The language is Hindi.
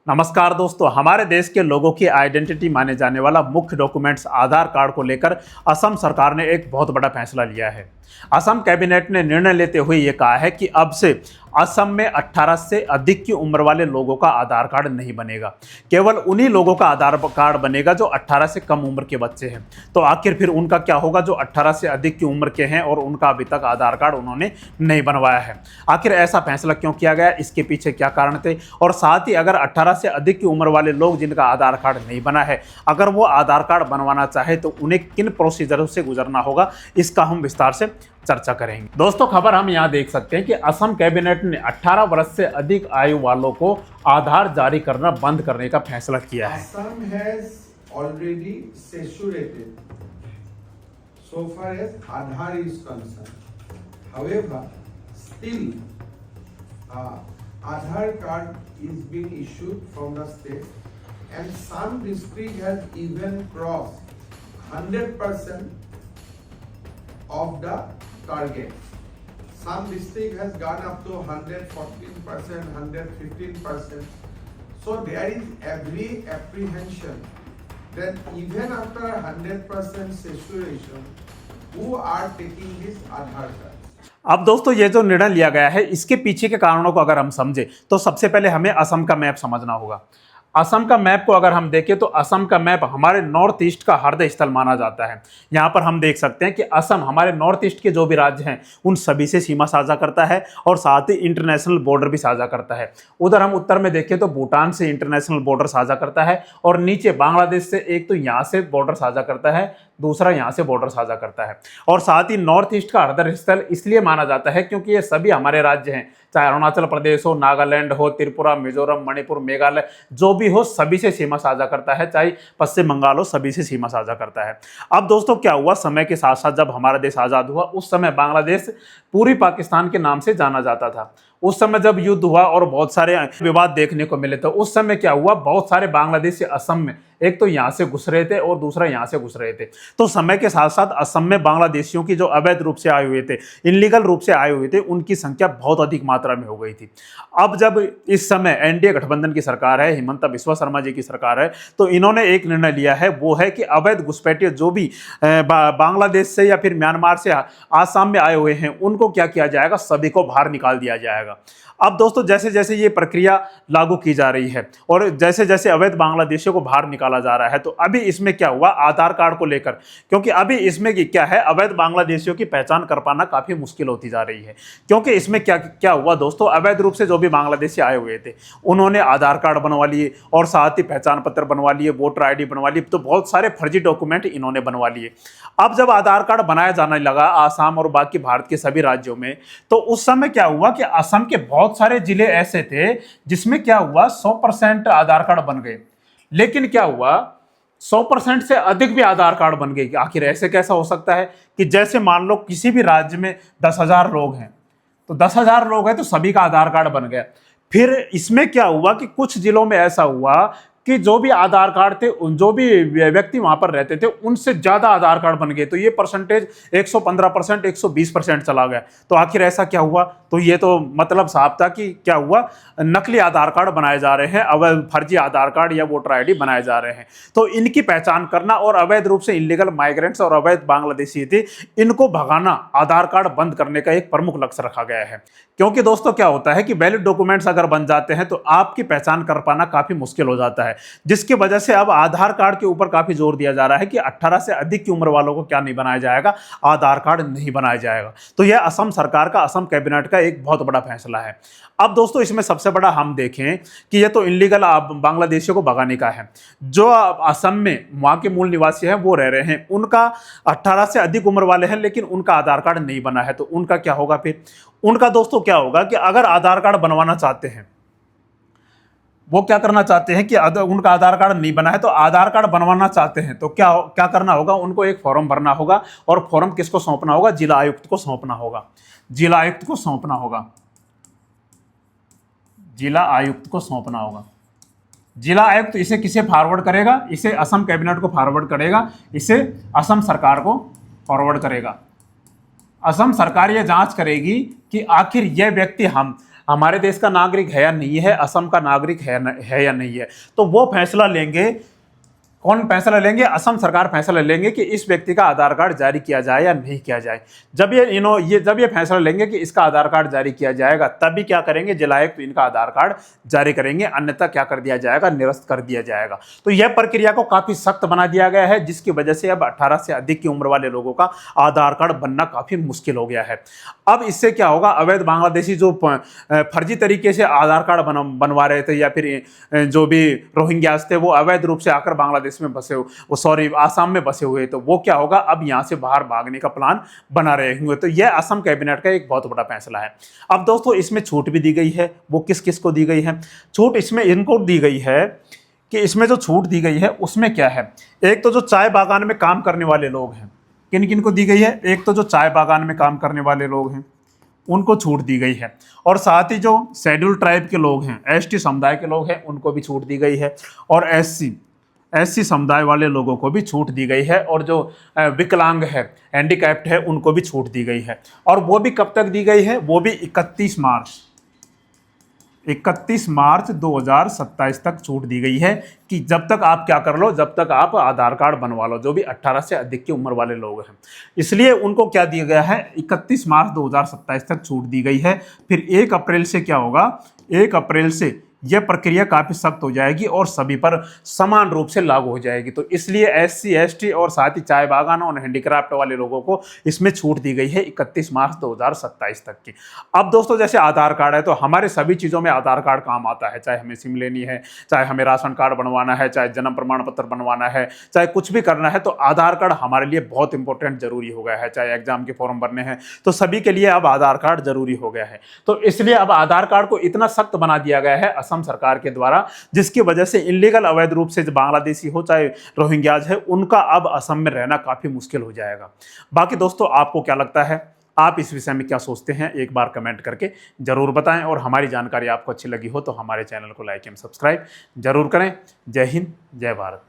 नमस्कार दोस्तों, हमारे देश के लोगों की आइडेंटिटी माने जाने वाला मुख्य डॉक्यूमेंट्स आधार कार्ड को लेकर असम सरकार ने एक बहुत बड़ा फैसला लिया है। असम कैबिनेट ने निर्णय लेते हुए ये कहा है कि अब से असम में 18 से अधिक की उम्र वाले लोगों का आधार कार्ड नहीं बनेगा। केवल उन्हीं लोगों का आधार कार्ड बनेगा जो 18 से कम उम्र के बच्चे हैं। तो आखिर फिर उनका क्या होगा जो 18 से अधिक की उम्र के हैं और उनका अभी तक आधार कार्ड उन्होंने नहीं बनवाया है। आखिर ऐसा फैसला क्यों किया गया, इसके पीछे क्या कारण थे, और साथ ही अगर 18 से अधिक की उम्र वाले लोग जिनका आधार कार्ड नहीं बना है, अगर वो आधार कार्ड बनवाना चाहे तो उन्हें किन प्रोसीजरों से गुजरना होगा, इसका हम विस्तार से चर्चा करेंगे। दोस्तों, खबर हम यहाँ देख सकते हैं कि असम कैबिनेट ने 18 वर्ष से अधिक आयु वालों को आधार जारी करना बंद करने का फैसला किया है। Assam has already saturated so far as Aadhaar is concerned. However, still Aadhaar card is being issued from the state, and some district has even crossed 100% of the target. Some district has gone up to 114%, 115%. So there is every apprehension that even after 100% saturation, who are taking this Aadhaar card? अब दोस्तों, ये जो निर्णय लिया गया है, इसके पीछे के कारणों को अगर हम समझे तो सबसे पहले हमें असम का मैप समझना होगा। असम का मैप को अगर हम देखें तो असम का मैप हमारे नॉर्थ ईस्ट का हृदय स्थल माना जाता है। यहाँ पर हम देख सकते हैं कि असम हमारे नॉर्थ ईस्ट के जो भी राज्य हैं उन सभी से सीमा साझा करता है और साथ ही इंटरनेशनल बॉर्डर भी साझा करता है। उधर हम उत्तर में देखें तो भूटान से इंटरनेशनल बॉर्डर साझा करता है और नीचे बांग्लादेश से एक तो यहाँ से बॉर्डर साझा करता है, दूसरा यहाँ से बॉर्डर साझा करता है। और साथ ही नॉर्थ ईस्ट का हृदय स्थल इसलिए माना जाता है क्योंकि ये सभी हमारे राज्य हैं, चाहे अरुणाचल प्रदेश हो, नागालैंड हो, त्रिपुरा, मिजोरम, मणिपुर, मेघालय, जो भी हो सभी से सीमा साझा करता है, चाहे पश्चिम बंगाल हो, सभी से सीमा साझा करता है। अब दोस्तों, क्या हुआ, समय के साथ साथ जब हमारा देश आज़ाद हुआ उस समय बांग्लादेश पूर्वी पाकिस्तान के नाम से जाना जाता था। उस समय जब युद्ध हुआ और बहुत सारे विवाद देखने को मिले तो उस समय क्या हुआ, बहुत सारे बांग्लादेशी असम में एक तो यहाँ से घुस रहे थे और दूसरा यहाँ से घुस रहे थे। तो समय के साथ साथ असम में बांग्लादेशियों की जो अवैध रूप से आए हुए थे, इनलीगल रूप से आए हुए थे, उनकी संख्या बहुत अधिक मात्रा में हो गई थी। अब जब इस समय एनडीए गठबंधन की सरकार है, हिमंता बिस्वा शर्मा जी की सरकार है, तो इन्होंने एक निर्णय लिया है, वो है कि अवैध घुसपैठिए जो भी बांग्लादेश से या फिर म्यांमार से आसाम में आए हुए हैं उनको क्या किया जाएगा, सभी को बाहर निकाल दिया जाएगा। अब दोस्तों, जैसे जैसे ये प्रक्रिया लागू की जा रही है और जैसे जैसे अवैध बांग्लादेशियों को बाहर निकाला जा रहा है, तो अभी इसमें क्या हुआ, आधार कार्ड को लेकर, क्योंकि अभी इसमें क्या है, अवैध बांग्लादेशियों की पहचान कर पाना काफी मुश्किल होती जा रही है। क्योंकि इसमें क्या क्या हुआ दोस्तों, अवैध रूप से जो भी बांग्लादेशी आए हुए थे उन्होंने आधार कार्ड बनवा लिए और साथ ही पहचान पत्र बनवा लिए, वोटर ID बनवा लिए, तो बहुत सारे फर्जी डॉक्यूमेंट इन्होंने बनवा लिए। अब जब आधार कार्ड बनाया जाने लगा आसाम और बाकी भारत के सभी राज्यों में, तो उस समय क्या हुआ कि असम के बहुत सारे जिले ऐसे थे जिसमें क्या हुआ, 100% आधार कार्ड बन गए। लेकिन क्या हुआ, 100% से अधिक भी आधार कार्ड बन गए। आखिर ऐसे कैसा हो सकता है कि जैसे मान लो किसी भी राज्य में 10,000 लोग हैं, तो 10,000 लोग हैं तो सभी का आधार कार्ड बन गया। फिर इसमें क्या हुआ कि कुछ जिलों में ऐसा हुआ कि जो भी आधार कार्ड थे, जो भी व्यक्ति वहां पर रहते थे उनसे ज्यादा आधार कार्ड बन गए, तो ये परसेंटेज 115%, 120% चला गया। तो आखिर ऐसा क्या हुआ, तो ये तो मतलब साफ था कि क्या हुआ, नकली आधार कार्ड बनाए जा रहे हैं, अवैध फर्जी आधार कार्ड या वोटर ID बनाए जा रहे हैं। तो इनकी पहचान करना और अवैध रूप से इनलीगल माइग्रेंट्स और अवैध बांग्लादेशी थे, इनको भगाना आधार कार्ड बंद करने का एक प्रमुख लक्ष्य रखा गया है। क्योंकि दोस्तों, क्या होता है कि वैलिड डॉक्यूमेंट्स अगर बन जाते हैं तो आपकी पहचान कर पाना काफी मुश्किल हो जाता है, जिसकी वजह से अब आधार कार्ड के ऊपर काफी जोर दिया जा रहा है कि 18 से अधिक की उम्र वालों को क्या नहीं बनाया जाएगा, आधार कार्ड नहीं बनाया जाएगा। तो यह असम सरकार का, असम कैबिनेट का एक बहुत बड़ा फैसला है। अब दोस्तों, इसमें सबसे बड़ा हम देखें कि यह तो इनलीगल बांग्लादेशियों को भगाने का है। जो असम में वहां के मूल निवासी हैं वो रह रहे हैं, उनका 18 से अधिक उम्र वाले हैं लेकिन उनका आधार कार्ड नहीं बना है, तो उनका क्या होगा फिर, उनका दोस्तों क्या होगा कि अगर आधार कार्ड बनवाना चाहते हैं, वो क्या करना चाहते हैं कि उनका आधार कार्ड नहीं बना है, तो आधार कार्ड बनवाना चाहते हैं तो क्या क्या करना होगा, उनको एक फॉर्म भरना होगा और फॉर्म किसको सौंपना होगा, जिला आयुक्त को सौंपना होगा। जिला आयुक्त को सौंपना होगा, जिला आयुक्त को सौंपना होगा। जिला आयुक्त इसे किसे फॉरवर्ड करेगा, इसे असम कैबिनेट को फॉरवर्ड करेगा, इसे असम सरकार को फॉरवर्ड करेगा। असम सरकार यह जांच करेगी कि आखिर यह व्यक्ति हमारे देश का नागरिक है या नहीं है, असम का नागरिक है या नहीं है, तो वो फैसला लेंगे। कौन फैसला लेंगे? असम सरकार फैसला लेंगे कि इस व्यक्ति का आधार कार्ड जारी किया जाए या नहीं किया जाए। जब ये फैसला लेंगे कि इसका आधार कार्ड जारी किया जाएगा, तभी क्या करेंगे, जिला आयुक्त इनका आधार कार्ड जारी करेंगे, अन्यथा क्या कर दिया जाएगा, निरस्त कर दिया जाएगा। तो यह प्रक्रिया को काफी सख्त बना दिया गया है, जिसकी वजह से अब 18 से अधिक की उम्र वाले लोगों का आधार कार्ड बनना काफी मुश्किल हो गया है। अब इससे क्या होगा, अवैध बांग्लादेशी जो फर्जी तरीके से आधार कार्ड बनवा रहे थे, या फिर जो भी रोहिंग्यास थे वो अवैध रूप से आकर बांग्लादेश में बसे आसाम में बसे हुए, तो वो क्या होगा, अब यहां से बाहर भागने का प्लान बना रहे होंगे। तो यह असम कैबिनेट का एक बहुत बड़ा फैसला है। अब दोस्तों इसमें छूट भी दी गई है। वो किस किस को दी गई है छूट? इसमें इनको दी गई है कि इसमें जो छूट दी गई है उसमें क्या है, एक तो जो चाय बागान में काम करने वाले लोग हैं, किन किन को दी गई है, एक तो जो चाय बागान में काम करने वाले लोग हैं उनको छूट दी गई है, और साथ ही जो शेड्यूल ट्राइब के लोग हैं, एसटी समुदाय के लोग हैं, उनको भी छूट दी गई है, और एससी समुदाय वाले लोगों को भी छूट दी गई है, और जो विकलांग है, हैंडीकैप्ड है, उनको भी छूट दी गई है। और वो भी कब तक दी गई है? वो भी 31 मार्च 2027 तक छूट दी गई है कि जब तक आप क्या कर लो, जब तक आप आधार कार्ड बनवा लो, जो भी 18 से अधिक की उम्र वाले लोग हैं। इसलिए उनको क्या दिया गया है, 31 मार्च 2027 तक छूट दी गई है। फिर 1 अप्रैल से क्या होगा, 1 अप्रैल से यह प्रक्रिया काफी सख्त हो जाएगी और सभी पर समान रूप से लागू हो जाएगी। तो इसलिए एससी, एसटी और साथ ही चाय बागान और हैंडीक्राफ्ट वाले लोगों को इसमें छूट दी गई है 31 मार्च 2027 तक की। अब दोस्तों जैसे आधार कार्ड है, तो हमारे सभी चीज़ों में आधार कार्ड काम आता है, चाहे हमें सिम लेनी है, चाहे हमें राशन कार्ड बनवाना है, चाहे जन्म प्रमाण पत्र बनवाना है, चाहे कुछ भी करना है, तो आधार कार्ड हमारे लिए बहुत इंपॉर्टेंट जरूरी हो गया है। चाहे एग्जाम के फॉर्म भरने हैं, तो सभी के लिए अब आधार कार्ड जरूरी हो गया है। तो इसलिए अब आधार कार्ड को इतना सख्त बना दिया गया है असम सरकार के द्वारा, जिसकी वजह से इलीगल अवैध रूप से बांग्लादेशी हो चाहे रोहिंग्याज है, उनका अब असम में रहना काफी मुश्किल हो जाएगा। बाकी दोस्तों आपको क्या लगता है, आप इस विषय में क्या सोचते हैं, एक बार कमेंट करके जरूर बताएं। और हमारी जानकारी आपको अच्छी लगी हो तो हमारे चैनल को लाइक एंड सब्सक्राइब जरूर करें। जय हिंद, जय भारत।